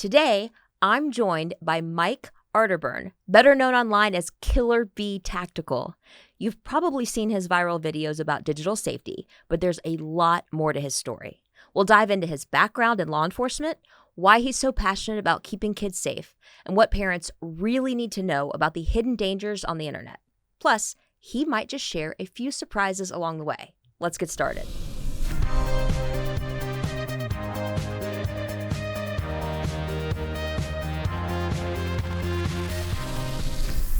Today, I'm joined by Mike Arterburn, better known online as Killer Bee Tactical. You've probably seen his viral videos about digital safety, but there's a lot more to his story. We'll dive into his background in law enforcement, why he's so passionate about keeping kids safe, and what parents really need to know about the hidden dangers on the internet. Plus, he might just share a few surprises along the way. Let's get started.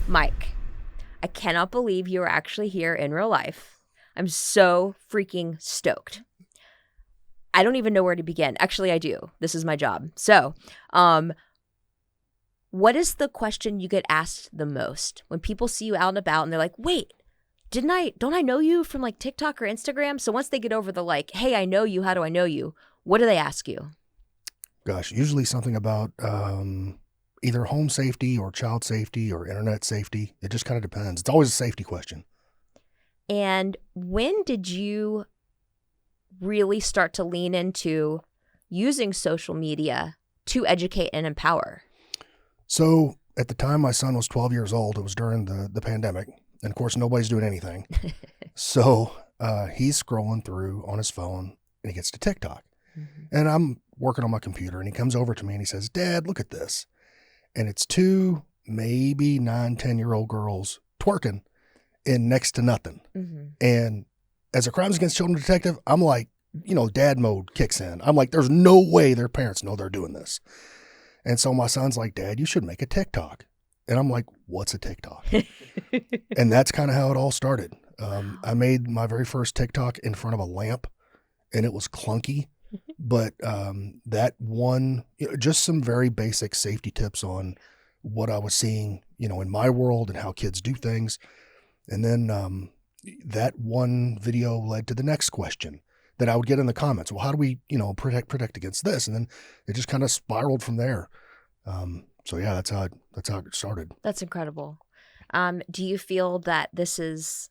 Mike, I cannot believe you are actually here in real life. I'm so freaking stoked. I don't even know where to begin. Actually, I do. This is my job. So, what is the question you get asked the most when people see you out and about and they're like, wait, don't I know you from like TikTok or Instagram? So once they get over the like, hey, I know you, how do I know you? What do they ask you? Gosh, usually something about either home safety or child safety or internet safety. It just kind of depends. It's always a safety question. And when did you really start to lean into using social media to educate and empower? So at the time my son was 12 years old, it was during the pandemic. And of course, nobody's doing anything. So he's scrolling through on his phone and he gets to TikTok. Mm-hmm. And I'm working on my computer and he comes over to me and he says, Dad, look at this. And it's two maybe 9, 10-year-old girls twerking in next to nothing. Mm-hmm. And as a crimes against children detective, I'm like, dad mode kicks in. I'm like, there's no way their parents know they're doing this. And so my son's like, Dad, you should make a TikTok. And I'm like, what's a TikTok? And that's kind of how it all started. I made my very first TikTok in front of a lamp and it was clunky. But that one, just some very basic safety tips on what I was seeing, in my world and how kids do things. And then that one video led to the next question that I would get in the comments. Well, how do we, protect against this? And then it just kind of spiraled from there. So yeah, that's how it started. That's incredible. Do you feel that this is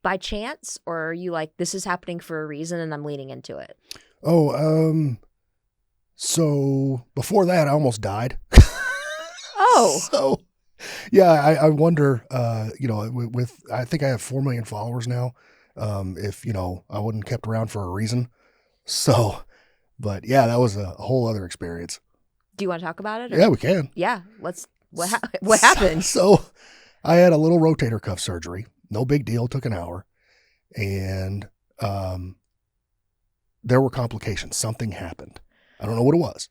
by chance, or are you like, this is happening for a reason and I'm leaning into it? So before that, I almost died. Oh. So yeah, I wonder, with I think I have 4 million followers now. If, I wasn't kept around for a reason. So, but yeah, that was a whole other experience. Do you want to talk about it? Or? Yeah, we can. Yeah. What happened? So I had a little rotator cuff surgery. No big deal. Took an hour. And, there were complications. Something happened. I don't know what it was.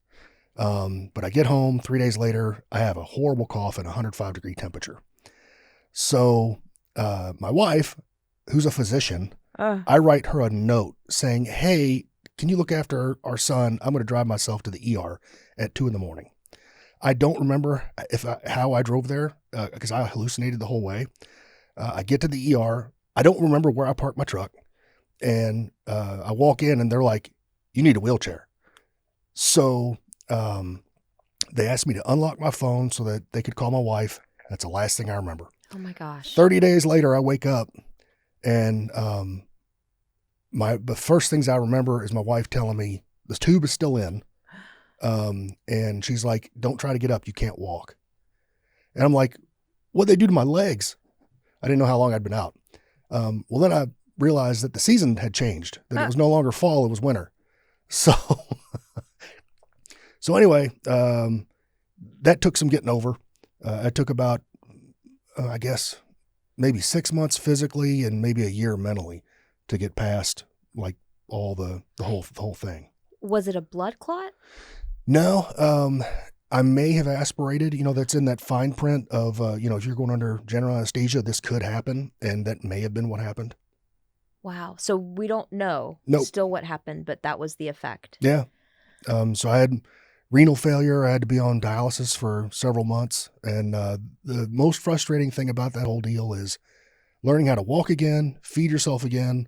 But I get home 3 days later, I have a horrible cough and 105-degree temperature. So, my wife, who's a physician, I write her a note saying, hey, can you look after our son? I'm going to drive myself to the ER at 2 a.m. I don't remember how I drove there because I hallucinated the whole way. I get to the ER. I don't remember where I parked my truck. And I walk in and they're like, you need a wheelchair. So they asked me to unlock my phone so that they could call my wife. That's the last thing I remember. Oh my gosh. 30 days later, I wake up and the first things I remember is my wife telling me this tube is still in. And she's like, don't try to get up. You can't walk. And I'm like, what'd they do to my legs? I didn't know how long I'd been out. Well, then I realized that the season had changed, that it was no longer fall, it was winter. So, anyway, that took some getting over. It took about, I guess, maybe 6 months physically and maybe a year mentally to get past like all the whole thing. Was it a blood clot? No. I may have aspirated, that's in that fine print of, if you're going under general anesthesia, this could happen. And that may have been what happened. Wow. So we don't know still what happened, but that was the effect. Yeah. So I had renal failure. I had to be on dialysis for several months. And the most frustrating thing about that whole deal is learning how to walk again, feed yourself again.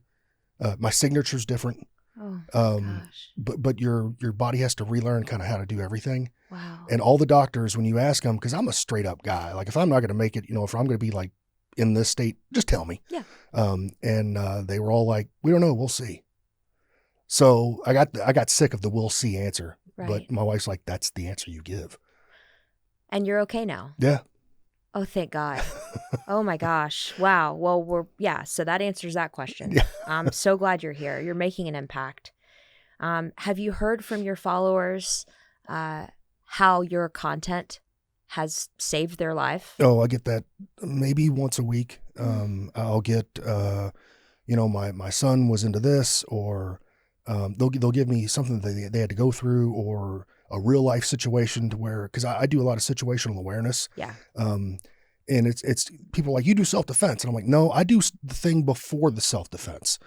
My signature's different. Oh gosh. But your body has to relearn kind of how to do everything. Wow. And all the doctors, when you ask them, because I'm a straight up guy, like if I'm not going to make it, if I'm going to be like in this state, just tell me. Yeah. And they were all like, we don't know, we'll see. So I got sick of the we'll see answer. Right. But my wife's like, that's the answer you give. And you're okay now? Yeah. Oh, thank God. Oh my gosh. Wow. Well, so that answers that question. Yeah. I'm so glad you're here. You're making an impact. Have you heard from your followers how your content has saved their life? Oh, I get that maybe once a week. I'll get, my son was into this, or they'll give me something that they had to go through, or a real life situation to where, because I do a lot of situational awareness. Yeah. And it's people like, you do self-defense. And I'm like, no, I do the thing before the self-defense.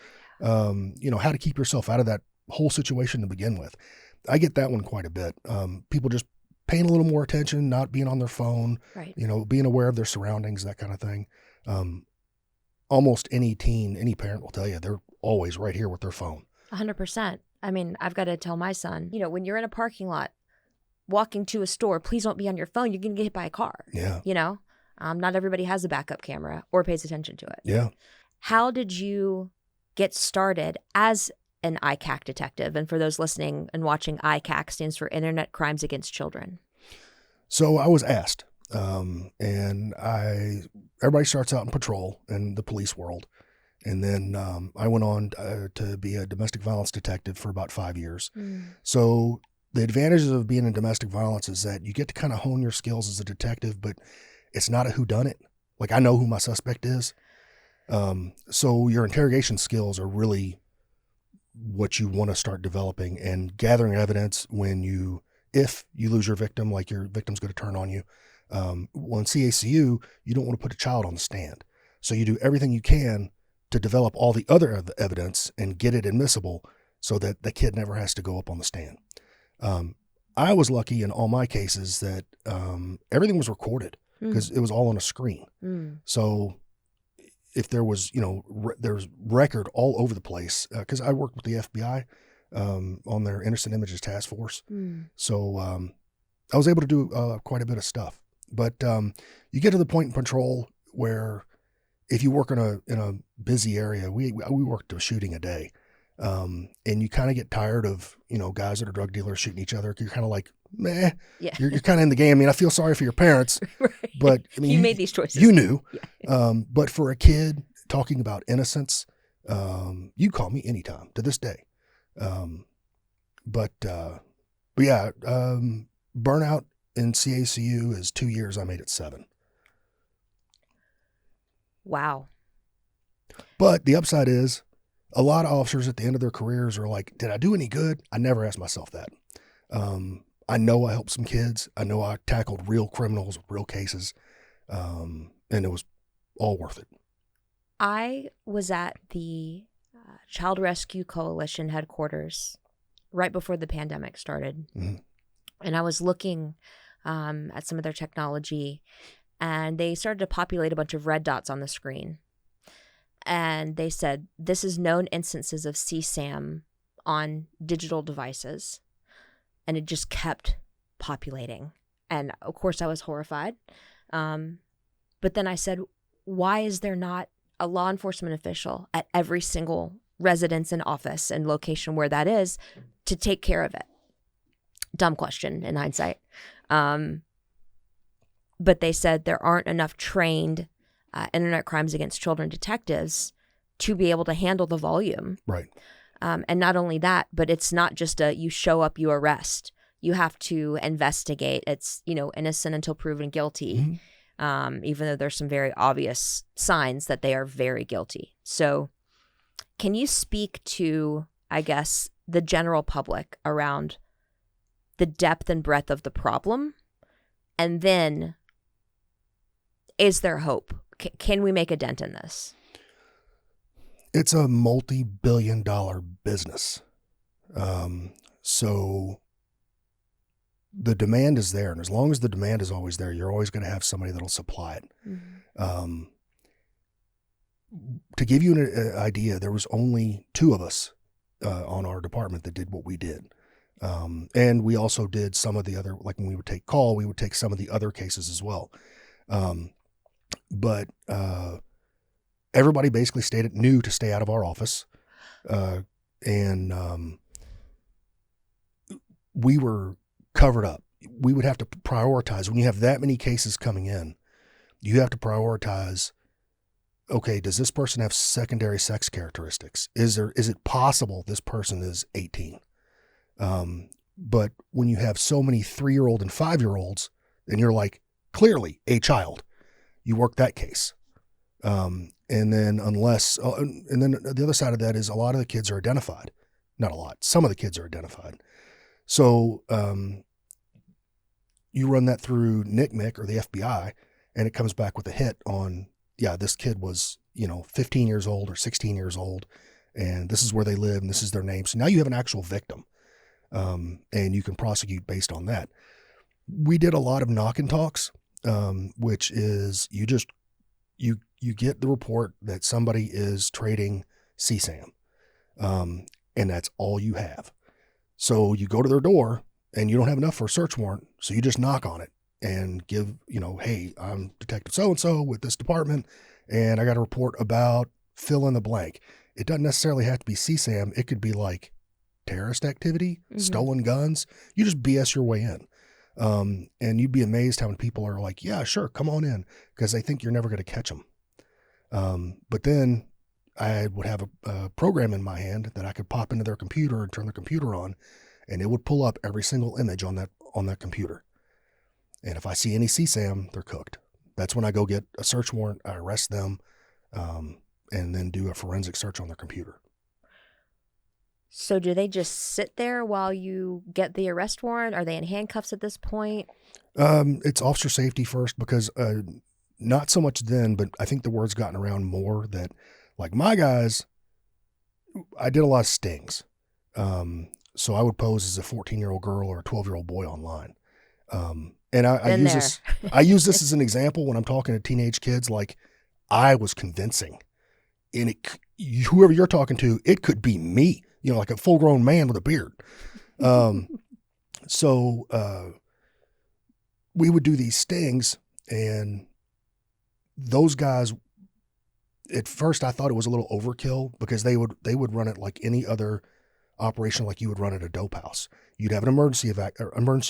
How to keep yourself out of that whole situation to begin with. I get that one quite a bit. People just paying a little more attention, not being on their phone, Right. Being aware of their surroundings, that kind of thing. Almost any teen, any parent will tell you they're always right here with their phone. 100%. I mean, I've got to tell my son, when you're in a parking lot, walking to a store, please don't be on your phone. You're going to get hit by a car. Yeah. Not everybody has a backup camera or pays attention to it. Yeah. How did you get started as an ICAC detective? And for those listening and watching, ICAC stands for Internet Crimes Against Children. So I was asked, and everybody starts out in patrol in the police world. And then I went on to be a domestic violence detective for about 5 years. So the advantages of being in domestic violence is that you get to kind of hone your skills as a detective, but it's not a whodunit. Like, I know who my suspect is. So your interrogation skills are really what you want to start developing, and gathering evidence if you lose your victim, like your victim's going to turn on you. Well, in CACU, you don't want to put a child on the stand. So you do everything you can to develop all the other evidence and get it admissible so that the kid never has to go up on the stand. I was lucky in all my cases that everything was recorded because it was all on a screen. So if there was, there's record all over the place, because I worked with the FBI on their Innocent Images Task Force. So I was able to do quite a bit of stuff. But you get to the point in patrol where if you work in a busy area, we worked a shooting a day, and you kind of get tired of guys that are drug dealers shooting each other. You're kind of like, meh. Yeah. You're kind of in the game. I mean, I feel sorry for your parents, right. But I mean, you made these choices. You knew. Yeah. But for a kid talking about innocence, you call me anytime to this day. But yeah, burnout in CACU is 2 years. I made it 7. Wow. But the upside is a lot of officers at the end of their careers are like, did I do any good? I never asked myself that. I know I helped some kids. I know I tackled real criminals, real cases. And it was all worth it. I was at the Child Rescue Coalition headquarters right before the pandemic started. Mm-hmm. And I was looking at some of their technology, and they started to populate a bunch of red dots on the screen. And they said, this is known instances of CSAM on digital devices. And it just kept populating. And of course I was horrified. But then I said, why is there not a law enforcement official at every single residence and office and location where that is to take care of it? Dumb question in hindsight. But they said there aren't enough trained Internet Crimes Against Children detectives to be able to handle the volume. Right. And not only that, but it's not just you show up, you arrest. You have to investigate. It's, innocent until proven guilty, even though there's some very obvious signs that they are very guilty. So can you speak to, I guess, the general public around the depth and breadth of the problem? And then, is there hope? Can we make a dent in this? It's a multi-billion-dollar business. So the demand is there. And as long as the demand is always there, you're always going to have somebody that'll supply it. Mm-hmm. To give you an idea, there was only 2 of us on our department that did what we did. And we also did some of the other, like when we would take call, we would take some of the other cases as well. But everybody basically knew to stay out of our office. And we were covered up. We would have to prioritize. When you have that many cases coming in, you have to prioritize, okay, does this person have secondary sex characteristics? Is it possible this person is 18? But when you have so many 3-year-old and 5-year-olds, and you're like, clearly a child, you work that case. And then and then the other side of that is a lot of the kids are identified. Not a lot. Some of the kids are identified. So you run that through NCMEC or the FBI, and it comes back with a hit on, yeah, this kid was, 15 years old or 16 years old, and this is where they live, and this is their name. So now you have an actual victim, and you can prosecute based on that. We did a lot of knock and talks, which is you get the report that somebody is trading CSAM, and that's all you have. So you go to their door, and you don't have enough for a search warrant, so you just knock on it and give, hey, I'm Detective so-and-so with this department, and I got a report about fill in the blank. It doesn't necessarily have to be CSAM. It could be like terrorist activity, stolen guns. You just BS your way in. And you'd be amazed how many people are like, yeah, sure, come on in, because they think you're never going to catch them. But then I would have a program in my hand that I could pop into their computer and turn the computer on, and it would pull up every single image on that computer. And if I see any CSAM, they're cooked. That's when I go get a search warrant, I arrest them, and then do a forensic search on their computer. So do they just sit there while you get the arrest warrant? Are they in handcuffs at this point? It's officer safety first, because not so much then, but I think the word's gotten around more that, like, my guys, I did a lot of stings. So I would pose as a 14-year-old girl or a 12-year-old boy online. And I use this as an example when I'm talking to teenage kids. Like, I was convincing, and whoever you're talking to, it could be me, like a full-grown man with a beard. So we would do these stings, and those guys, at first I thought it was a little overkill, because they would run it like any other operation, like you would run at a dope house. You'd have an emergency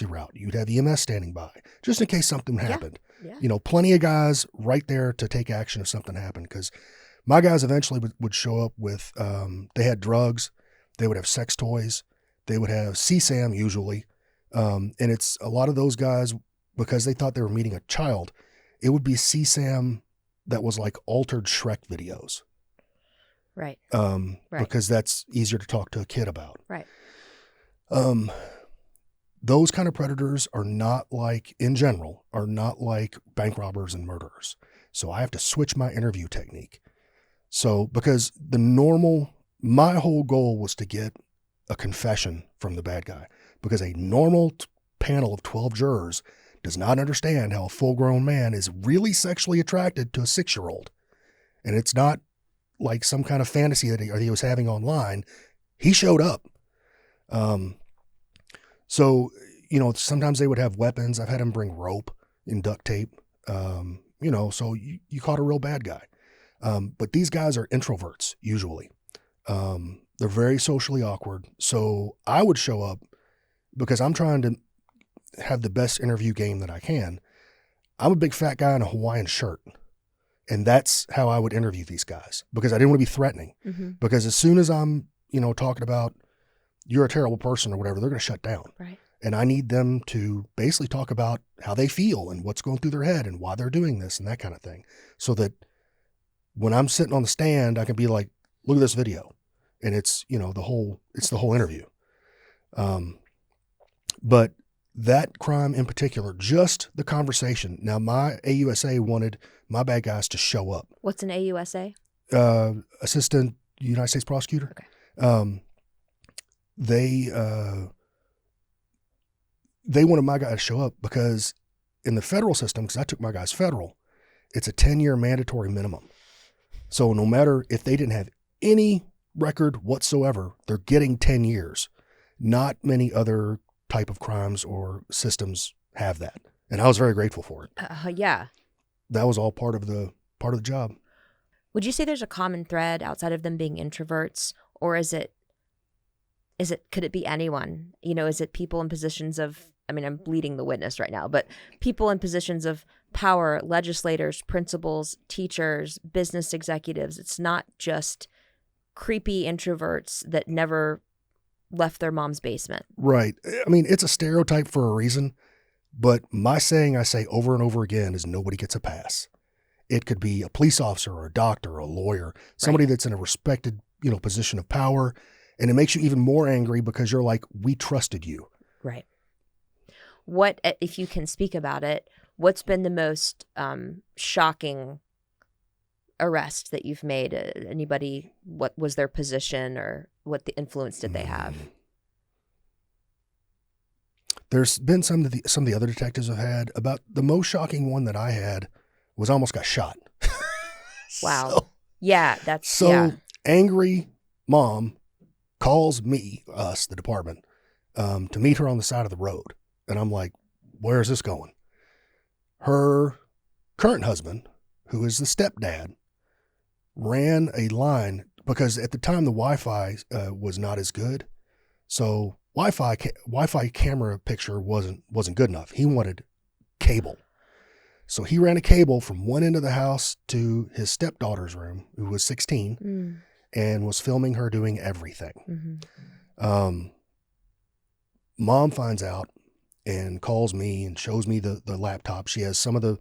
route. You'd have EMS standing by just in case something happened. Yeah. Plenty of guys right there to take action if something happened, because my guys eventually would show up with, they had drugs, they would have sex toys, they would have CSAM usually. And it's a lot of those guys, because they thought they were meeting a child, it would be CSAM that was like altered Shrek videos. Right. Because that's easier to talk to a kid about. Right. Those kind of predators are not like, in general, are not like bank robbers and murderers. So I have to switch my interview technique. So, because my whole goal was to get a confession from the bad guy, because a normal panel of 12 jurors does not understand how a full-grown man is really sexually attracted to a 6-year-old. And it's not like some kind of fantasy that he was having online. He showed up. So, sometimes they would have weapons. I've had them bring rope and duct tape, so you caught a real bad guy. But these guys are introverts, usually. They're very socially awkward. So I would show up because I'm trying to have the best interview game that I can. I'm a big fat guy in a Hawaiian shirt. And that's how I would interview these guys, because I didn't want to be threatening. Mm-hmm. Because as soon as I'm, talking about you're a terrible person or whatever, they're going to shut down. Right. And I need them to basically talk about how they feel and what's going through their head and why they're doing this and that kind of thing. So that when I'm sitting on the stand, I can be like, look at this video. And it's, the whole interview. But that crime in particular, just the conversation. Now, my AUSA wanted my bad guys to show up. What's an AUSA? Assistant United States Prosecutor. Okay. They wanted my guys to show up because in the federal system, because I took my guys federal, it's a 10-year mandatory minimum. So no matter if they didn't have any record whatsoever, they're getting 10 years. Not many other type of crimes or systems have that. And I was very grateful for it. Yeah. That was all part of the job. Would you say there's a common thread outside of them being introverts, or is it could it be anyone? Is it people in positions of, I'm leading the witness right now, but people in positions of power, legislators, principals, teachers, business executives. It's not just creepy introverts that never left their mom's basement. Right. It's a stereotype for a reason, but my saying I say over and over again is nobody gets a pass. It could be a police officer or a doctor or a lawyer, somebody that's in a respected, position of power. And it makes you even more angry because you're like, we trusted you. Right. What, if you can speak about it, what's been the most shocking arrest that you've made? Anybody, what was their position or what the influence did they have? There's been some of the other detectives have had. About the most shocking one that I had was I almost got shot. Wow. So angry mom calls us, the department, to meet her on the side of the road. And I'm like, where is this going? Her current husband, who is the stepdad, ran a line because at the time the Wi-Fi was not as good. So Wi-Fi camera picture wasn't good enough. He wanted cable. So he ran a cable from one end of the house to his stepdaughter's room, who was 16, and was filming her doing everything. Mm-hmm. Mom finds out and calls me and shows me the laptop. She has some of the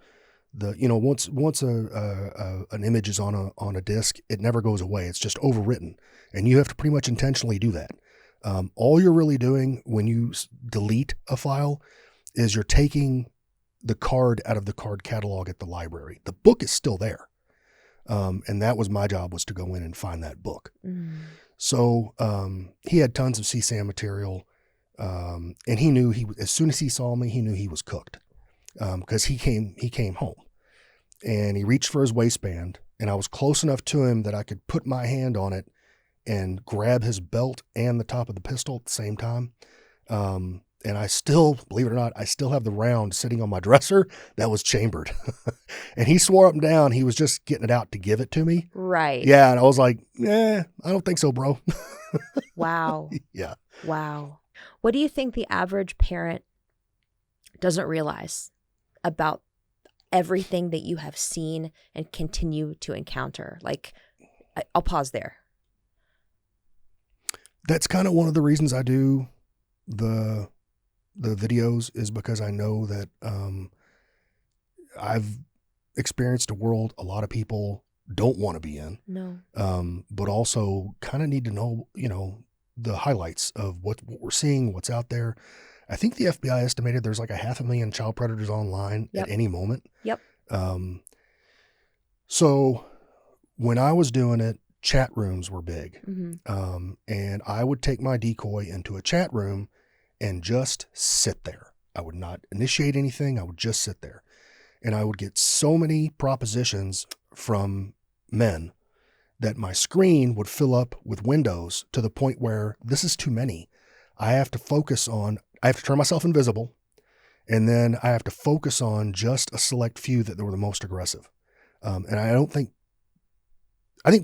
once an image is on a disk, it never goes away. It's just overwritten, and you have to pretty much intentionally do that. All you're really doing when you delete a file is you're taking the card out of the card catalog at the library. The book is still there. And that was my job, was to go in and find that book. Mm. So he had tons of CSAM material. And he knew as soon as he saw me, he knew he was cooked. Because he came home and he reached for his waistband, and I was close enough to him that I could put my hand on it and grab his belt and the top of the pistol at the same time. And I still, believe it or not, I still have the round sitting on my dresser that was chambered. And he swore up and down he was just getting it out to give it to me. Right. Yeah. And I was like, I don't think so, bro. Wow. Yeah. Wow. What do you think the average parent doesn't realize about everything that you have seen and continue to encounter? Like, I'll pause there. That's kind of one of the reasons I do the videos, is because I know that I've experienced a world a lot of people don't want to be in. No. But also kind of need to know, the highlights of what we're seeing, what's out there. I think the FBI estimated there's like 500,000 child predators online at any moment. Yep. So when I was doing it, chat rooms were big. Mm-hmm. And I would take my decoy into a chat room and just sit there. I would not initiate anything. I would just sit there. And I would get so many propositions from men that my screen would fill up with windows to the point where this is too many. I have to turn myself invisible, and then I have to focus on just a select few that were the most aggressive. And I think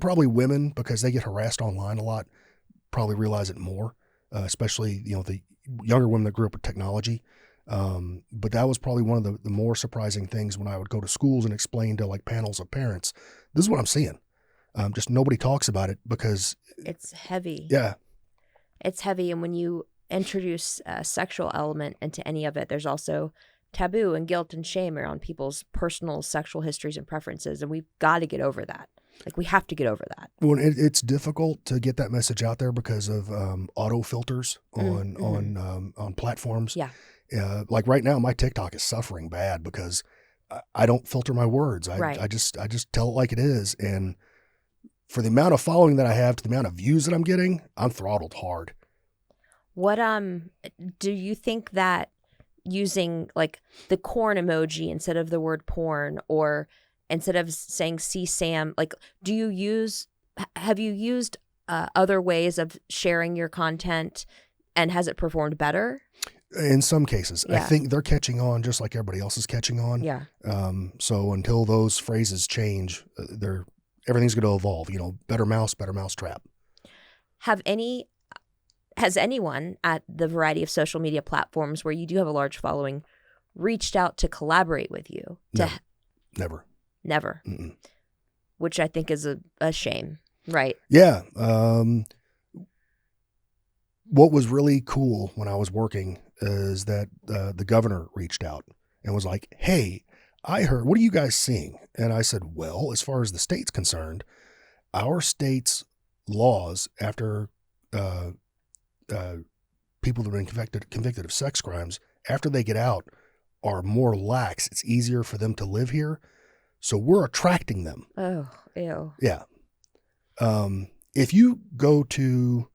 probably women, because they get harassed online a lot, probably realize it more, especially, the younger women that grew up with technology. But that was probably one of the more surprising things when I would go to schools and explain to like panels of parents, this is what I'm seeing. Just nobody talks about it because it's heavy. Yeah. It's heavy. And when you introduce a sexual element into any of it, there's also taboo and guilt and shame around people's personal sexual histories and preferences. And we've got to get over that. Like, we have to get over that. Well, it's difficult to get that message out there because of auto filters on platforms. Yeah. Like right now, my TikTok is suffering bad because I don't filter my words. I just tell it like it is. And for the amount of following that I have to the amount of views that I'm getting, I'm throttled hard. What do you think that using like the corn emoji instead of the word porn, or instead of saying see Sam, like have you used other ways of sharing your content, and has it performed better? In some cases. Yeah. I think they're catching on just like everybody else is catching on. Yeah. So until those phrases change, everything's going to evolve, better mouse trap. Have Has anyone at the variety of social media platforms where you do have a large following reached out to collaborate with you? Never. Never. Mm-mm. Which I think is a shame, right? Yeah. What was really cool when I was working is that the governor reached out and was like, hey, I heard, what are you guys seeing? And I said, well, as far as the state's concerned, our state's laws after people that have been convicted of sex crimes, after they get out, are more lax. It's easier for them to live here. So we're attracting them. Oh, ew. Yeah. If you go to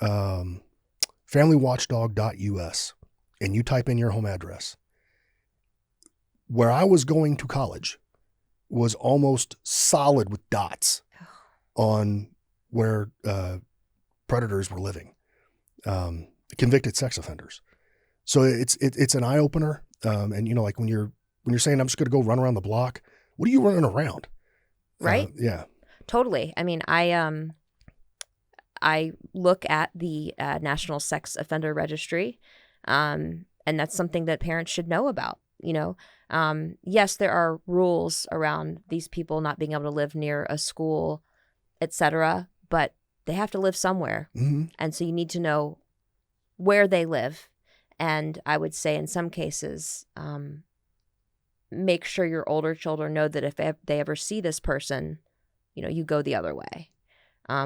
familywatchdog.us and you type in your home address, where I was going to college was almost solid with dots on where predators were living, convicted sex offenders. So it's an eye opener. And you know, like when you're saying I'm just going to go run around the block, what are you running around? Right? Yeah. Totally. I mean, I look at the National Sex Offender Registry, and that's something that parents should know about. You know, yes, there are rules around these people not being able to live near a school, etc., but they have to live somewhere. Mm-hmm. And so you need to know where they live. And I would say in some cases, make sure your older children know that if they ever see this person, you know, you go the other way.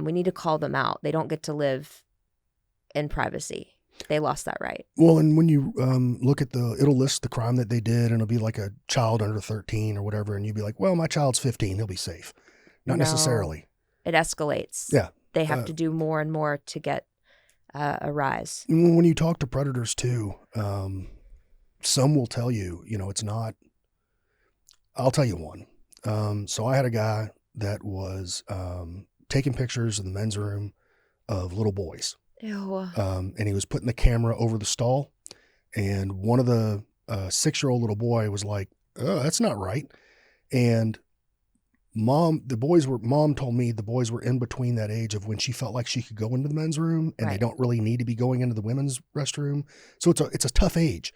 We need to call them out. They don't get to live in privacy. They lost that right. Well, and when you look at it'll list the crime that they did, and it'll be like a child under 13 or whatever, and you'd be like, well, my child's 15, he'll be safe. Not necessarily. It escalates. Yeah. They have to do more and more to get a rise. When you talk to predators too, some will tell you, you know, it's not. I'll tell you one. So I had a guy that was taking pictures in the men's room of little boys. Ew. And he was putting the camera over the stall, and one of the 6-year-old little boy was like, oh, that's not right. And mom told me the boys were in between that age of when she felt like she could go into the men's room, and they don't really need to be going into the women's restroom. So it's a tough age.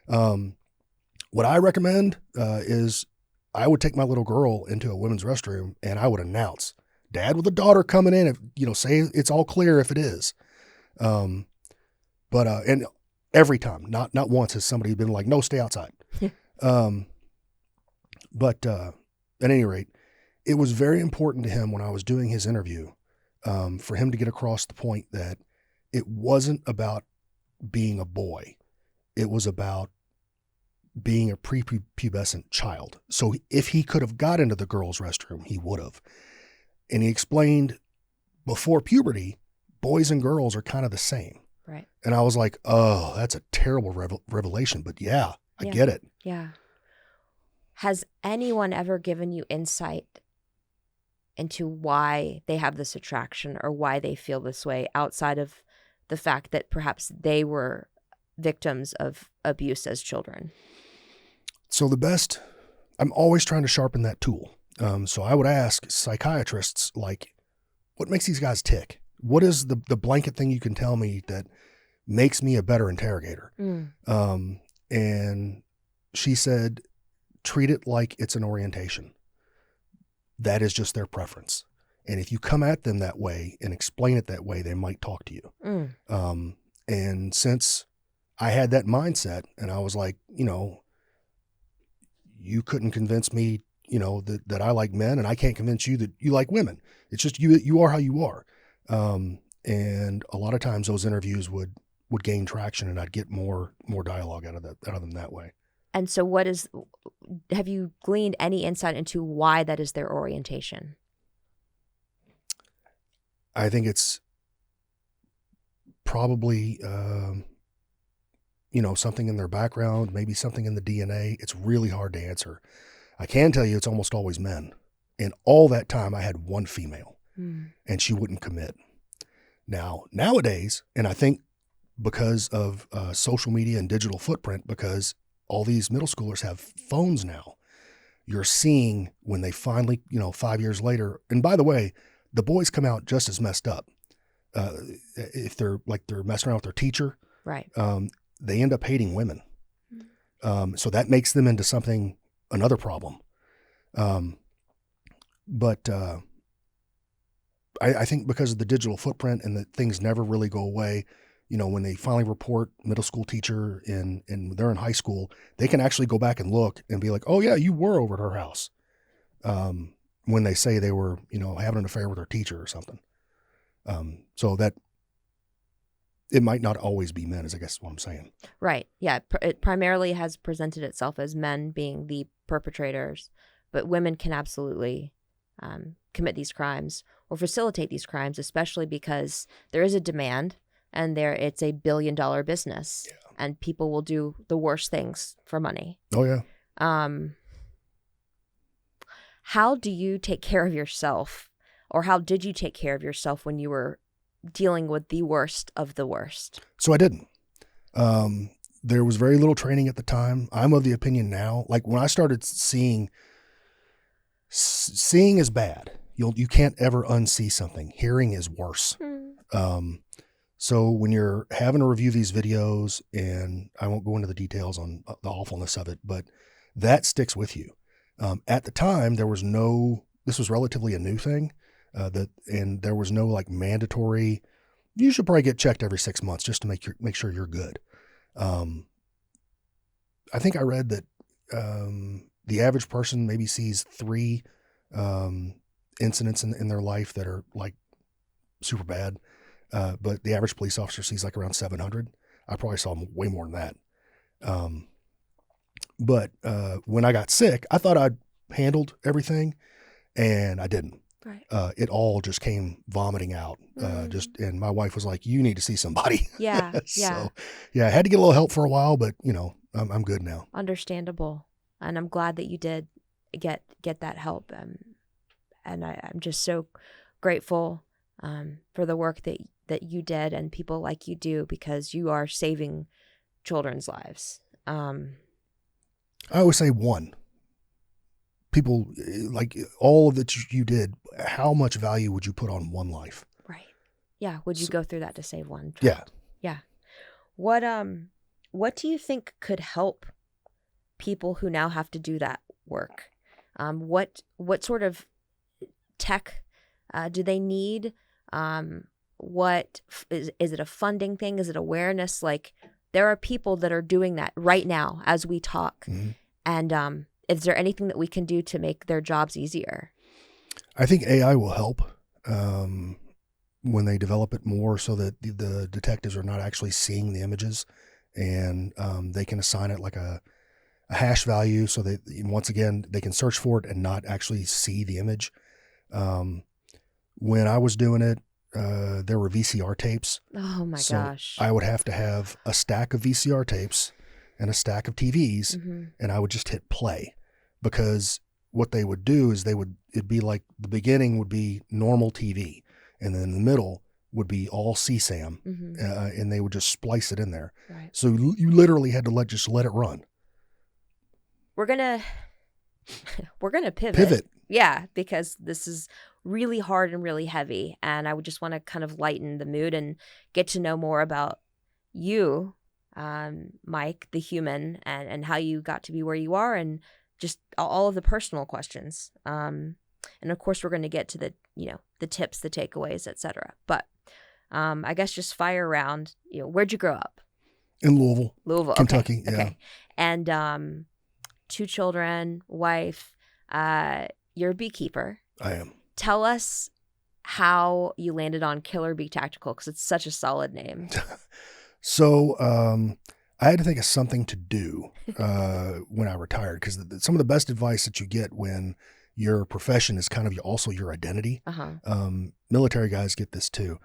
What I recommend is I would take my little girl into a women's restroom, and I would announce, Dad with a daughter coming in, if, you know, say it's all clear if it is. And every time, not once has somebody been like, no, stay outside. But at any rate, it was very important to him when I was doing his interview, for him to get across the point that it wasn't about being a boy. It was about being a prepubescent child. So if he could have got into the girls' restroom, he would have. And he explained before puberty, boys and girls are kind of the same. Right. And I was like, oh, that's a terrible revelation. But yeah, I get it. Yeah. Has anyone ever given you insight into why they have this attraction or why they feel this way outside of the fact that perhaps they were victims of abuse as children? So I'm always trying to sharpen that tool. So I would ask psychiatrists, like, what makes these guys tick? What is the blanket thing you can tell me that makes me a better interrogator? And she said, treat it like it's an orientation. That is just their preference. And if you come at them that way and explain it that way, they might talk to you. And since I had that mindset and I was like, you know, you couldn't convince me, you know, that I like men, and I can't convince you that you like women. It's just you are how you are. And a lot of times those interviews would gain traction, and I'd get more dialogue out of them that way. And so have you gleaned any insight into why that is their orientation? I think it's probably, you know, something in their background, maybe something in the DNA. It's really hard to answer. I can tell you it's almost always men. And all that time I had one female, and she wouldn't commit. Nowadays, and I think because of social media and digital footprint, because all these middle schoolers have phones now, you're seeing when they finally, you know, 5 years later, and by the way, the boys come out just as messed up. if they're messing around with their teacher, Right. They end up hating women. So that makes them into another problem. But I think because of the digital footprint and that things never really go away, when they finally report middle school teacher and they're in high school, they can actually go back and look and be like, oh yeah, you were over at her house. When they say they were, having an affair with their teacher or something. So that it might not always be men is I guess what I'm saying. Right. Yeah. It primarily has presented itself as men being the perpetrators, but women can absolutely commit these crimes or facilitate these crimes, especially because there is a demand and it's a billion-dollar business and people will do the worst things for money. Oh, yeah. How do you take care of yourself, or how did you take care of yourself when you were dealing with the worst of the worst? So I didn't. There was very little training at the time. I'm of the opinion now, like when I started seeing is bad. You can't ever unsee something. Hearing is worse. So when you're having to review these videos, and I won't go into the details on the awfulness of it, but that sticks with you. At the time, this was relatively a new thing, and there was no like mandatory, you should probably get checked every 6 months just to make sure you're good. I think I read that the average person maybe sees 3 incidents in their life that are like super bad. But the average police officer sees like around 700. I probably saw way more than that. But when I got sick, I thought I'd handled everything, and I didn't. Right. It all just came vomiting out. And my wife was like, "You need to see somebody." Yeah. So, I had to get a little help for a while, but I'm good now. Understandable, and I'm glad that you did get that help. And I'm just so grateful for the work that you did and people like you do, because you are saving children's lives. I always say people, like all of that you did, how much value would you put on one life? Right. Yeah. Would you go through that to save one child? Yeah. Yeah. What do you think could help people who now have to do that work? What sort of tech do they need? What is it a funding thing? Is it awareness? Like, there are people that are doing that right now as we talk. Mm-hmm. And is there anything that we can do to make their jobs easier? I think AI will help when they develop it more, so that the detectives are not actually seeing the images, and they can assign it like a hash value, so that once again they can search for it and not actually see the image. When I was doing it, there were VCR tapes. Oh my gosh. I would have to have a stack of VCR tapes and a stack of TVs, and I would just hit play, because what they would do is it'd be like the beginning would be normal TV, and then the middle would be all CSAM, and they would just splice it in there. Right. So you literally had to let it run. We're gonna pivot. Pivot. Yeah, because this is really hard and really heavy, and I would just want to kind of lighten the mood and get to know more about you, Mike, the human, and how you got to be where you are, and just all of the personal questions. And of course, we're going to get to the tips, the takeaways, etc. But I guess just fire around. Where'd you grow up? In Louisville, Kentucky. Okay. Yeah. Okay. And 2 children, wife. You're a beekeeper. I am. Tell us how you landed on Killer Bee Tactical, because it's such a solid name. So I had to think of something to do when I retired, because some of the best advice that you get when your profession is kind of also your identity. Military guys get this too.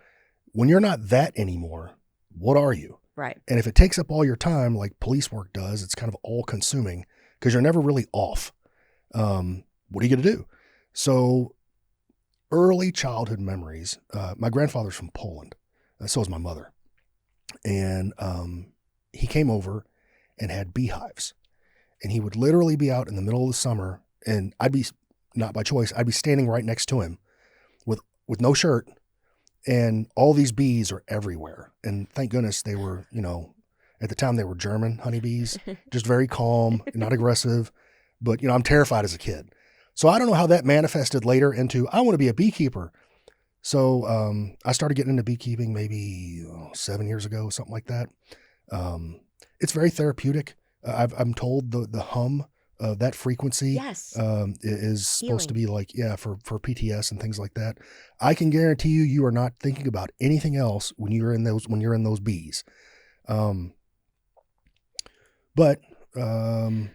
When you're not that anymore, what are you? Right. And if it takes up all your time, like police work does, it's kind of all consuming, because you're never really off. What are you going to do? So early childhood memories, my grandfather's from Poland. So is my mother. And he came over and had beehives. And he would literally be out in the middle of the summer, and I'd be, not by choice, I'd be standing right next to him with no shirt, And all these bees are everywhere. And thank goodness they were, at the time they were German honeybees, just very calm, not aggressive. But, I'm terrified as a kid. So I don't know how that manifested later into, I want to be a beekeeper. So I started getting into beekeeping maybe 7 years ago, something like that. It's very therapeutic. I'm told the hum of that frequency Yes. is supposed to be like, for PTS and things like that. I can guarantee you are not thinking about anything else when you're in those bees. But when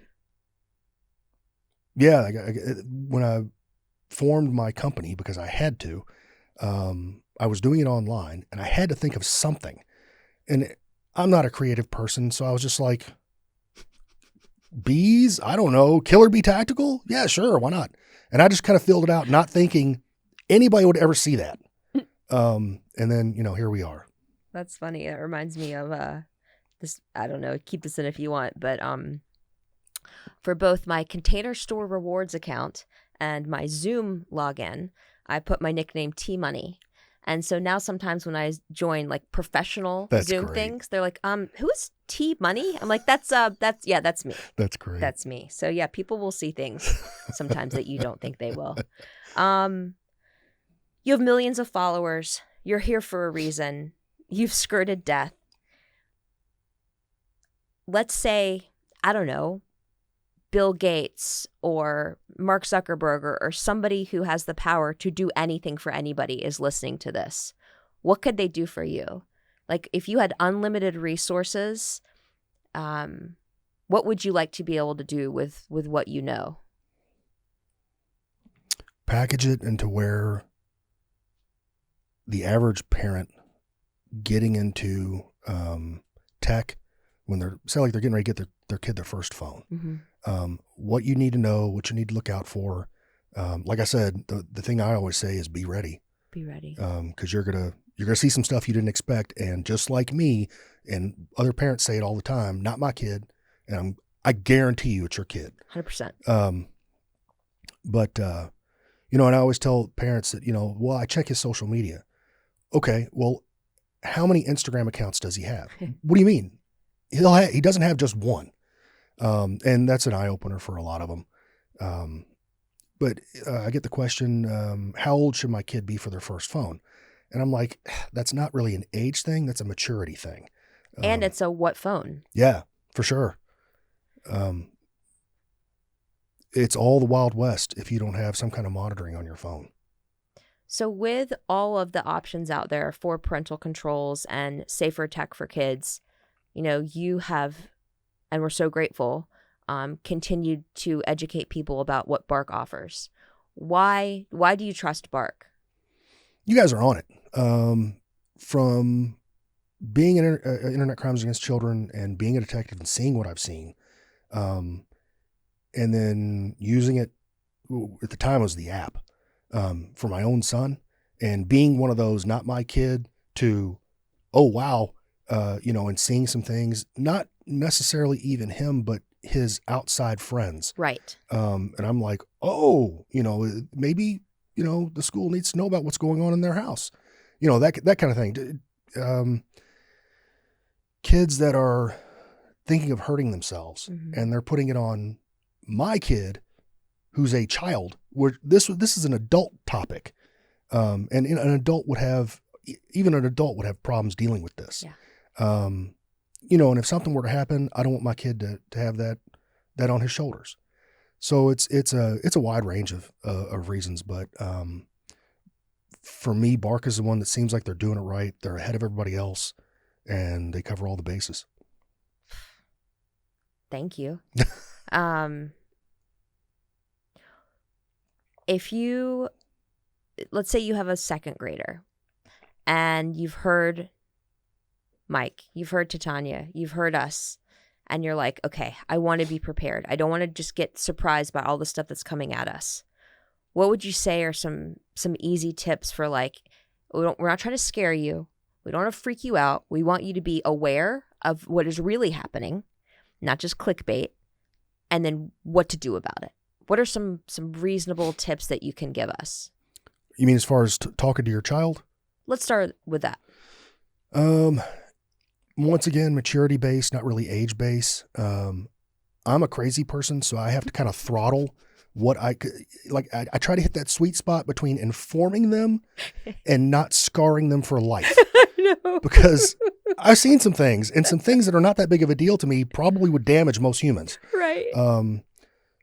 I formed my company, because I had to, I was doing it online and I had to think of something. And I'm not a creative person, so I was just like, bees? I don't know. Killer Bee Tactical? Yeah, sure. Why not? And I just kind of filled it out, not thinking anybody would ever see that. And then, here we are. That's funny. It reminds me of this. I don't know. Keep this in if you want, but for both my Container Store rewards account and my Zoom login, I put my nickname T Money. And so now sometimes when I join like professional Zoom things, they're like, who is T Money? I'm like, that's me. That's great. That's me. So yeah, people will see things sometimes that you don't think they will. You have millions of followers. You're here for a reason. You've skirted death. Let's say, I don't know, Bill Gates or Mark Zuckerberg or somebody who has the power to do anything for anybody is listening to this. What could they do for you? Like if you had unlimited resources, what would you like to be able to do with what you know? Package it into where the average parent getting into tech when they're getting ready to get their kid their first phone. Mm-hmm. What you need to know, what you need to look out for. Like I said, the thing I always say is be ready. Be ready. 'Cause you're gonna see some stuff you didn't expect. And just like me and other parents say it all the time, not my kid. And I guarantee you it's your kid. 100%. But and I always tell parents that, well, I check his social media. Okay. Well, how many Instagram accounts does he have? What do you mean? He doesn't have just one. And that's an eye opener for a lot of them. But I get the question, how old should my kid be for their first phone? And I'm like, that's not really an age thing. That's a maturity thing. And it's a what phone? Yeah, for sure. It's all the Wild West if you don't have some kind of monitoring on your phone. So with all of the options out there for parental controls and safer tech for kids, you have, and we're so grateful, continued to educate people about what Bark offers. Why do you trust Bark? You guys are on it. From being in Internet Crimes Against Children and being a detective and seeing what I've seen, and then using it, at the time it was the app, for my own son, and being one of those, not my kid, to, oh, wow, and seeing some things, not necessarily even him, but his outside friends. Right. And I'm like, oh, maybe, the school needs to know about what's going on in their house. That kind of thing. Kids that are thinking of hurting themselves, mm-hmm. and they're putting it on my kid, who's a child, where this is an adult topic. And an adult would have problems dealing with this. Yeah. And if something were to happen, I don't want my kid to have that on his shoulders. So it's a wide range of reasons, but for me, Bark is the one that seems like they're doing it right. They're ahead of everybody else, and they cover all the bases. Thank you. Let's say you have a second grader, and you've heard Mike, you've heard Titania, you've heard us, and you're like, okay, I want to be prepared. I don't want to just get surprised by all the stuff that's coming at us. What would you say are some easy tips for, like, we're not trying to scare you. We don't want to freak you out. We want you to be aware of what is really happening, not just clickbait, and then what to do about it. What are some reasonable tips that you can give us? You mean as far as talking to your child? Let's start with that. Once again, maturity based, not really age based. I'm a crazy person, so I have to kind of throttle what I could. Like, I try to hit that sweet spot between informing them and not scarring them for life. No. Because I've seen some things, and some things that are not that big of a deal to me probably would damage most humans. Right.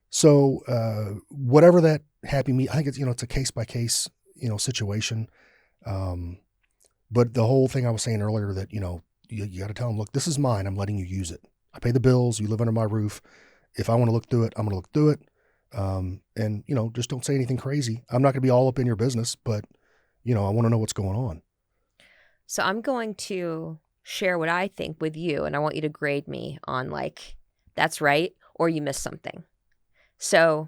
So whatever that happy me, I think it's, it's a case by case, situation. But the whole thing I was saying earlier that, you got to tell them, look, this is mine. I'm letting you use it. I pay the bills. You live under my roof. If I want to look through it, I'm going to look through it. And just don't say anything crazy. I'm not going to be all up in your business, but I want to know what's going on. So I'm going to share what I think with you, and I want you to grade me on like, that's right, or you missed something. So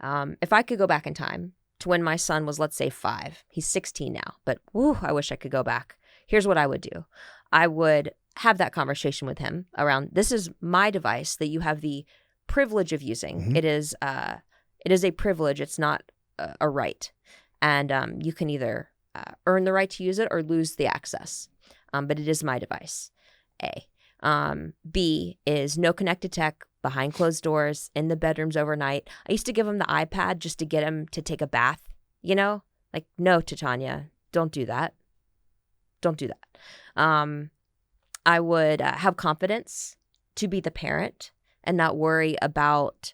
if I could go back in time to when my son was, let's say 5, he's 16 now, but I wish I could go back. Here's what I would do. I would have that conversation with him around, this is my device that you have the privilege of using. Mm-hmm. It is a privilege. It's not a right. And you can either earn the right to use it or lose the access. But it is my device, A. B is no connected tech behind closed doors in the bedrooms overnight. I used to give him the iPad just to get him to take a bath, like, no, Titania, don't do that. Don't do that. I would have confidence to be the parent and not worry about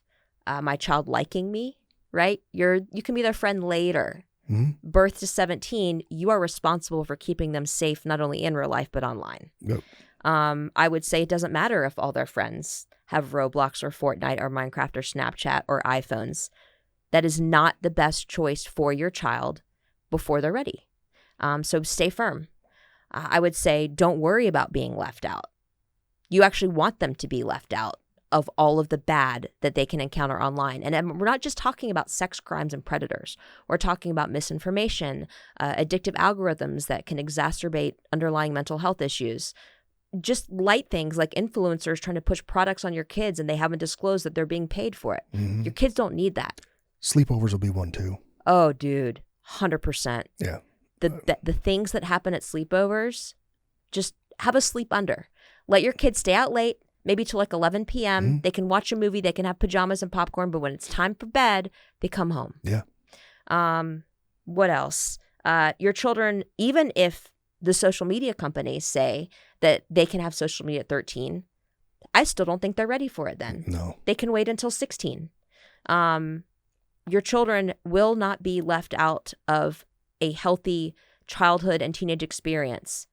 my child liking me, right? You can be their friend later. Mm-hmm. Birth to 17, you are responsible for keeping them safe, not only in real life, but online. Yep. I would say it doesn't matter if all their friends have Roblox or Fortnite or Minecraft or Snapchat or iPhones. That is not the best choice for your child before they're ready. So stay firm. I would say don't worry about being left out. You actually want them to be left out of all of the bad that they can encounter online. And we're not just talking about sex crimes and predators. We're talking about misinformation, addictive algorithms that can exacerbate underlying mental health issues. Just light things like influencers trying to push products on your kids and they haven't disclosed that they're being paid for it. Mm-hmm. Your kids don't need that. Sleepovers will be one too. Oh, dude, 100%. Yeah. The things that happen at sleepovers, just have a sleep under. Let your kids stay out late, maybe till like 11 p.m. Mm-hmm. They can watch a movie, they can have pajamas and popcorn, but when it's time for bed, they come home. Yeah. What else? Your children, even if the social media companies say that they can have social media at 13, I still don't think they're ready for it then. No. They can wait until 16. Your children will not be left out of a healthy childhood and teenage experience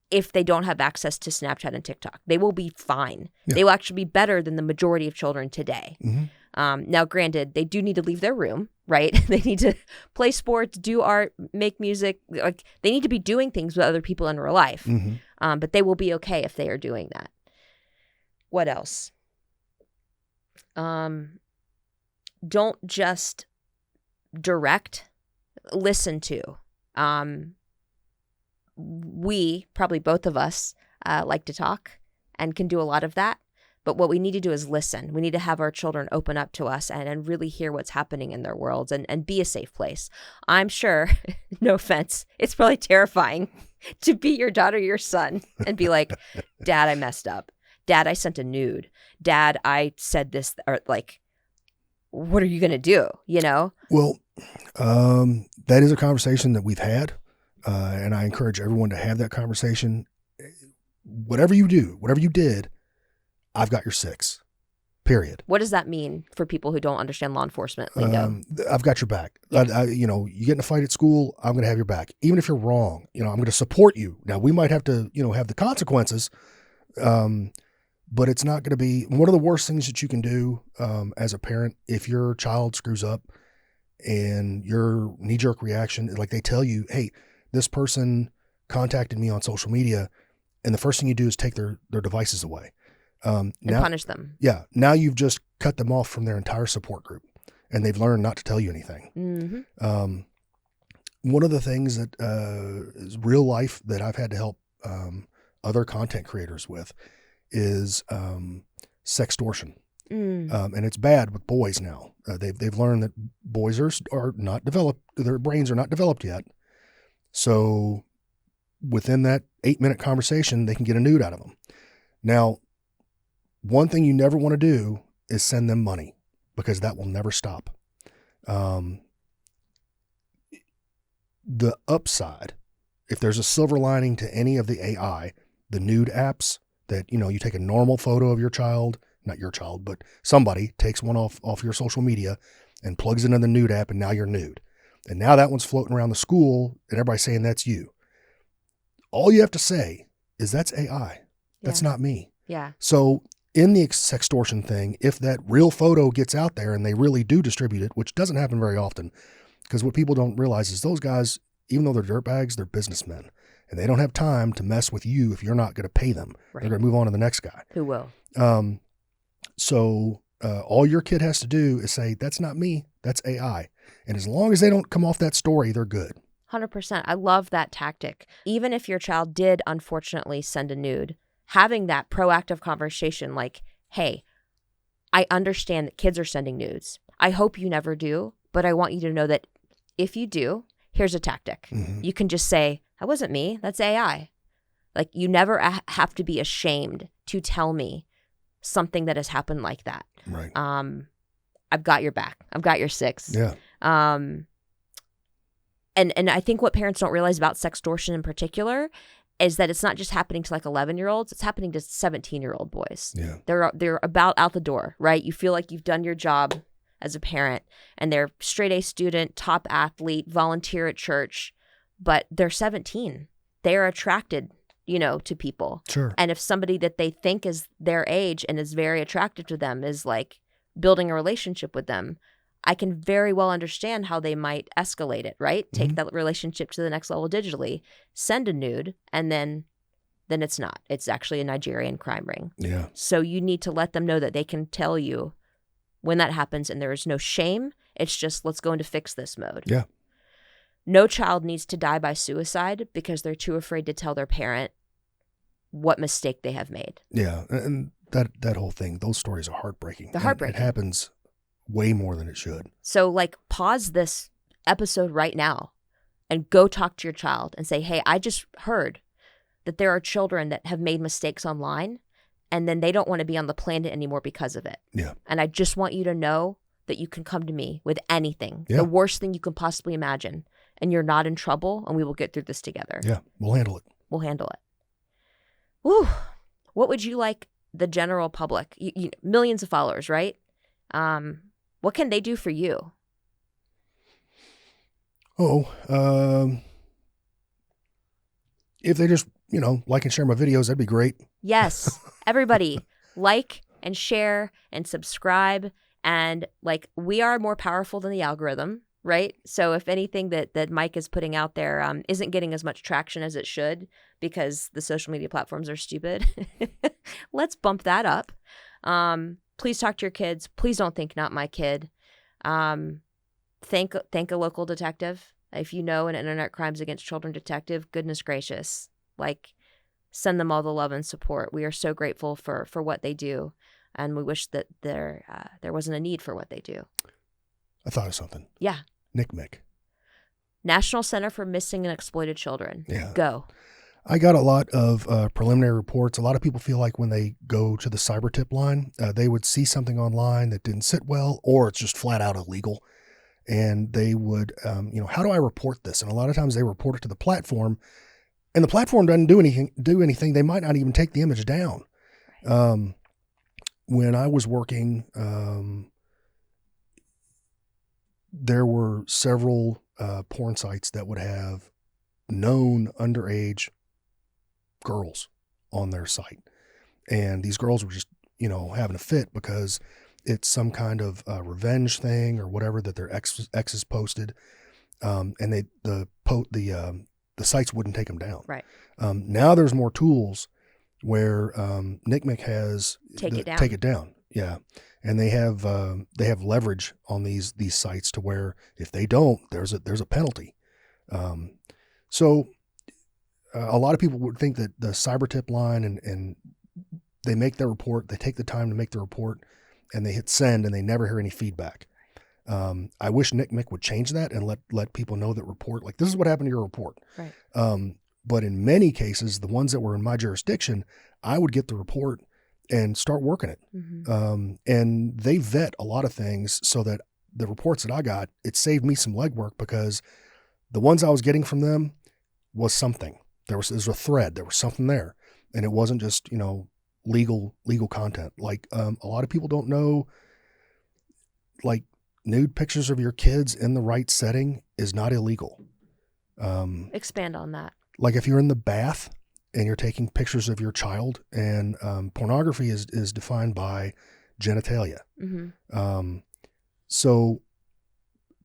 if they don't have access to Snapchat and TikTok. They will be fine. Yeah. They will actually be better than the majority of children today. Mm-hmm. Now, granted, they do need to leave their room, right? They need to play sports, do art, make music. Like, they need to be doing things with other people in real life. Mm-hmm. But they will be okay if they are doing that. What else? Don't just direct, listen to. We, probably both of us, like to talk and can do a lot of that. But what we need to do is listen. We need to have our children open up to us and really hear what's happening in their worlds and be a safe place. I'm sure, no offense, it's probably terrifying to be your daughter, your son, and be like, Dad, I messed up. Dad, I sent a nude. Dad, I said this, or like, what are you going to do? Well, that is a conversation that we've had. And I encourage everyone to have that conversation. Whatever you do, whatever you did, I've got your 6, period. What does that mean for people who don't understand law enforcement lingo? I've got your back. You get in a fight at school, I'm going to have your back. Even if you're wrong, I'm going to support you. Now, we might have to, have the consequences, but it's not going to be one of the worst things that you can do as a parent. If your child screws up and your knee-jerk reaction, like they tell you, hey, this person contacted me on social media, and the first thing you do is take their devices away. And punish them. Yeah. Now you've just cut them off from their entire support group, and they've learned not to tell you anything. Mm-hmm. One of the things that is real life that I've had to help other content creators with is sextortion. And it's bad with boys now. They've learned that boys are not developed, their brains are not developed yet. So within that 8-minute conversation, they can get a nude out of them. Now, one thing you never want to do is send them money, because that will never stop. The upside, if there's a silver lining to any of the AI, the nude apps that, you take a normal photo of your child, not your child, but somebody takes one off your social media and plugs it in the nude app, and now you're nude. And now that one's floating around the school and everybody's saying that's you. All you have to say is that's AI. That's not me. Yeah. So in the sextortion thing, if that real photo gets out there and they really do distribute it, which doesn't happen very often, because what people don't realize is those guys, even though they're dirtbags, they're businessmen, and they don't have time to mess with you if you're not going to pay them. Right. They're going to move on to the next guy. Who will? So all your kid has to do is say, that's not me, that's AI. And as long as they don't come off that story, they're good. 100%. I love that tactic. Even if your child did unfortunately send a nude, having that proactive conversation like, hey, I understand that kids are sending nudes. I hope you never do, but I want you to know that if you do, here's a tactic. Mm-hmm. You can just say, that wasn't me, that's AI. Like, you never have to be ashamed to tell me something that has happened like that. Right. I've got your back. I've got your six. Yeah. And I think what parents don't realize about sextortion in particular is that it's not just happening to like 11-year-olds. It's happening to 17-year-old boys. Yeah. They're about out the door, right? You feel like you've done your job as a parent, and they're straight A student, top athlete, volunteer at church, but they're 17. They're attracted, to people. Sure. And if somebody that they think is their age and is very attractive to them is like building a relationship with them, I can very well understand how they might escalate it, right? Mm-hmm. Take that relationship to the next level digitally, send a nude, and then it's not. It's actually a Nigerian crime ring. Yeah. So you need to let them know that they can tell you when that happens, and there is no shame. It's just, let's go into fix this mode. Yeah. No child needs to die by suicide because they're too afraid to tell their parent what mistake they have made. Yeah. And that whole thing, those stories are heartbreaking. They're heartbreaking. It happens way more than it should. So like, pause this episode right now and go talk to your child and say, hey, I just heard that there are children that have made mistakes online, and then they don't want to be on the planet anymore because of it. Yeah. And I just want you to know that you can come to me with anything, the worst thing you can possibly imagine, and you're not in trouble, and we will get through this together. Yeah, we'll handle it. We'll handle it. Whew. What would you like the general public, millions of followers, right? What can they do for you? If they just, like and share my videos, that'd be great. Yes. Everybody, like and share and subscribe. And like, we are more powerful than the algorithm, right? So if anything that Mike is putting out there isn't getting as much traction as it should because the social media platforms are stupid, let's bump that up. Please talk to your kids. Please don't think not my kid. Thank a local detective. If you know an internet crimes against children detective, goodness gracious, like, send them all the love and support. We are so grateful for what they do, and we wish that there wasn't a need for what they do. I thought of something. Yeah. NCMEC. National Center for Missing and Exploited Children. Yeah. Go. I got a lot of preliminary reports. A lot of people feel like when they go to the cyber tip line, they would see something online that didn't sit well, or it's just flat out illegal. And they would, how do I report this? And a lot of times they report it to the platform, and the platform doesn't do anything. They might not even take the image down. Right. When I was working, there were several porn sites that would have known underage girls on their site. And these girls were just, having a fit because it's some kind of revenge thing or whatever that their exes posted. And the sites wouldn't take them down. Right. Now there's more tools where NCMEC has take it down. Yeah. And they have leverage on these sites to where if they don't, there's a penalty. So a lot of people would think that the cyber tip line and they make their report, they take the time to make the report, and they hit send and they never hear any feedback. I wish NCMEC would change that and let people know that report, like, this is what happened to your report. Right. But in many cases, the ones that were in my jurisdiction, I would get the report and start working it. Mm-hmm. And they vet a lot of things so that the reports that I got, it saved me some legwork, because the ones I was getting from them was something. There was a thread. There was something there. And it wasn't just, legal content. Like, a lot of people don't know, like, nude pictures of your kids in the right setting is not illegal. Expand on that. Like, if you're in the bath and you're taking pictures of your child, and pornography is defined by genitalia. Mm-hmm. So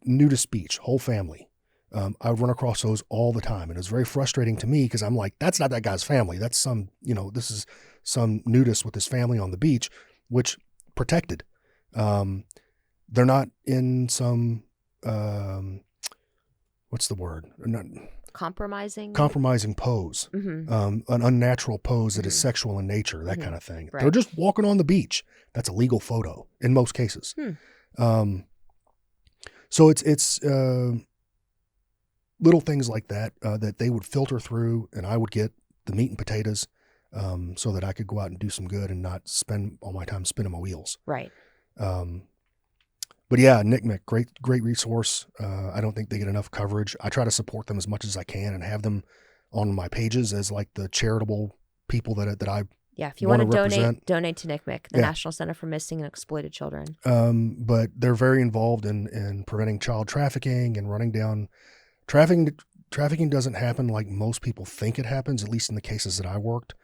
nudist speech, whole family. I would run across those all the time. And it was very frustrating to me, because I'm like, that's not that guy's family. That's this is some nudist with his family on the beach, which protected. They're not in some, what's the word? Compromising pose, mm-hmm. An unnatural pose that mm-hmm. is sexual in nature, that mm-hmm. kind of thing. Right. They're just walking on the beach. That's a legal photo in most cases. So it's little things like that, that they would filter through, and I would get the meat and potatoes, so that I could go out and do some good and not spend all my time spinning my wheels. Right. But yeah, NCMEC, great resource. I don't think they get enough coverage. I try to support them as much as I can and have them on my pages as like the charitable people that I if you want to represent. donate to NCMEC, the National Center for Missing and Exploited Children. But they're very involved in preventing child trafficking and running down trafficking. Trafficking doesn't happen like most people think it happens, at least in the cases that I worked.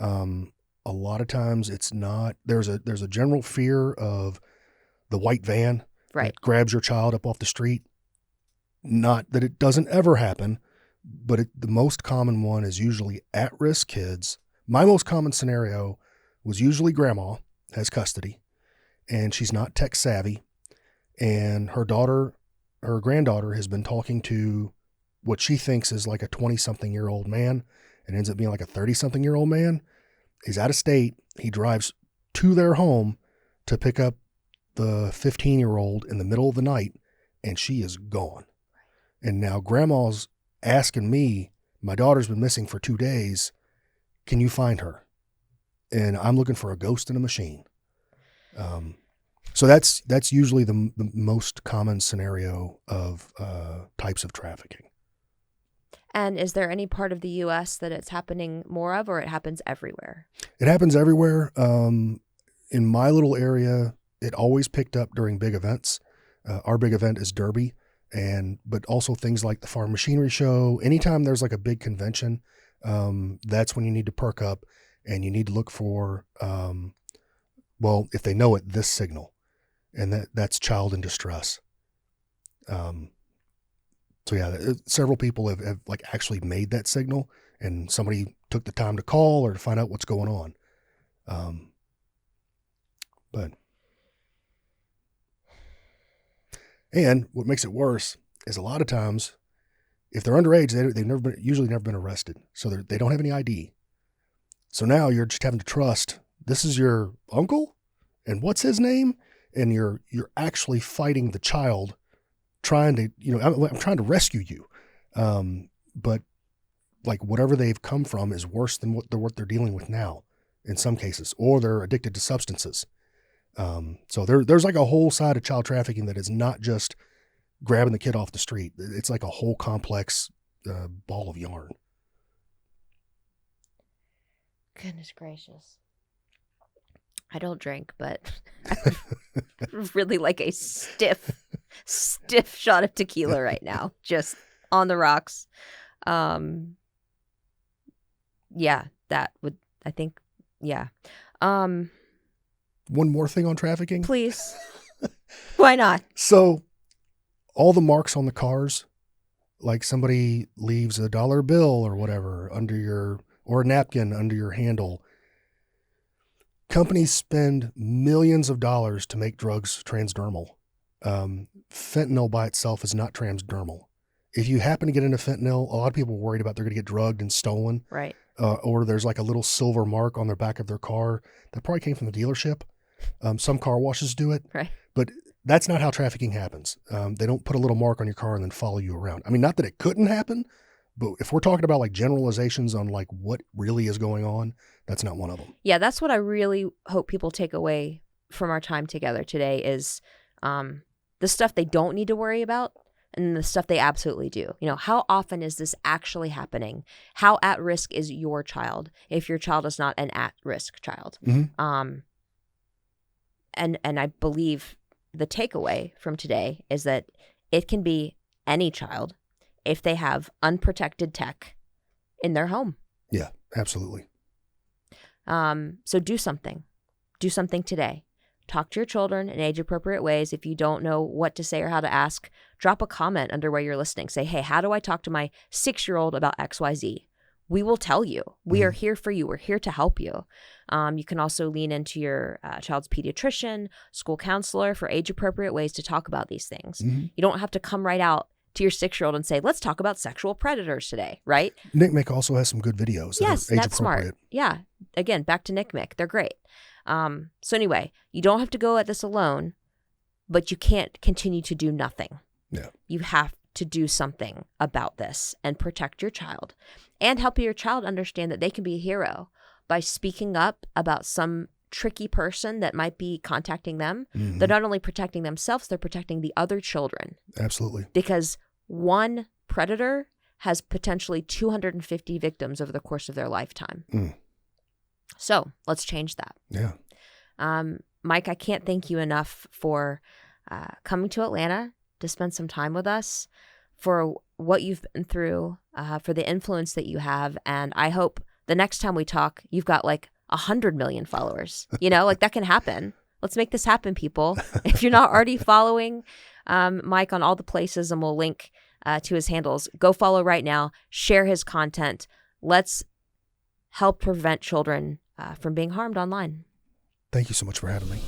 A lot of times it's not. There's a general fear of the white van. Right. That grabs your child up off the street. Not that it doesn't ever happen, but the most common one is usually at-risk kids. My most common scenario was usually grandma has custody, and she's not tech savvy, and her granddaughter has been talking to what she thinks is like a 20-something-year-old man, and ends up being like a 30-something-year-old man. He's out of state. He drives to their home to pick up the 15-year-old in the middle of the night, and she is gone. And now grandma's asking me, my daughter's been missing for 2 days. Can you find her? And I'm looking for a ghost in a machine. So that's usually the most common scenario of types of trafficking. And is there any part of the U.S. that it's happening more of, or it happens everywhere? It happens everywhere. In my little area, it always picked up during big events. Our big event is Derby, but also things like the Farm Machinery Show. Anytime there's like a big convention, that's when you need to perk up, and you need to look for, if they know it, this signal, and that's child in distress. So yeah, several people have like actually made that signal, and somebody took the time to call or to find out what's going on. And what makes it worse is a lot of times, if they're underage, they've usually never been arrested. So they don't have any ID. So now you're just having to trust, this is your uncle, and what's his name? And you're actually fighting the child, trying to, I'm trying to rescue you. But like whatever they've come from is worse than what they're dealing with now in some cases, or they're addicted to substances. So there's like a whole side of child trafficking that is not just grabbing the kid off the street. It's like a whole complex ball of yarn. Goodness gracious. I don't drink, but I would really like a stiff shot of tequila right now, just on the rocks. Yeah, that would, I think, yeah. One more thing on trafficking. Please. Why not? So all the marks on the cars, like somebody leaves a dollar bill or whatever or a napkin under your handle. Companies spend millions of dollars to make drugs transdermal. Fentanyl by itself is not transdermal. If you happen to get into fentanyl, a lot of people are worried about they're going to get drugged and stolen. Right. Or there's like a little silver mark on their back of their car that probably came from the dealership. Some car washes do it. Right. But That's not how trafficking happens. They don't put a little mark on your car and then follow you around. I mean, not that it couldn't happen, but if we're talking about like generalizations on like what really is going on, that's not one of them. Yeah, that's what I really hope people take away from our time together today is the stuff they don't need to worry about and the stuff they absolutely do. You know, how often is this actually happening? How at risk is your child if your child is not an at-risk child? Mm-hmm. And I believe the takeaway from today is that it can be any child if they have unprotected tech in their home. Yeah, absolutely. So do something. Do something today. Talk to your children in age-appropriate ways. If you don't know what to say or how to ask, drop a comment under where you're listening. Say, hey, how do I talk to my 6-year-old about XYZ? We will tell you. We are here for you. We're here to help you. You can also lean into your child's pediatrician, school counselor for age-appropriate ways to talk about these things. Mm-hmm. You don't have to come right out to your 6-year-old and say, let's talk about sexual predators today, right? NCMEC also has some good videos. Yes, that are that's smart. Yeah. Again, back to NCMEC. They're great. So anyway, you don't have to go at this alone, but you can't continue to do nothing. Yeah. You have to do something about this and protect your child and help your child understand that they can be a hero by speaking up about some tricky person that might be contacting them. Mm-hmm. They're not only protecting themselves, they're protecting the other children. Absolutely. Because one predator has potentially 250 victims over the course of their lifetime. Mm. So let's change that. Yeah. Mike, I can't thank you enough for coming to Atlanta to spend some time with us, for what you've been through, for the influence that you have. And I hope the next time we talk, you've got like 100 million followers. You know, like that can happen. Let's make this happen, people. If you're not already following Mike on all the places, and we'll link to his handles, go follow right now. Share his content. Let's help prevent children from being harmed online. Thank you so much for having me.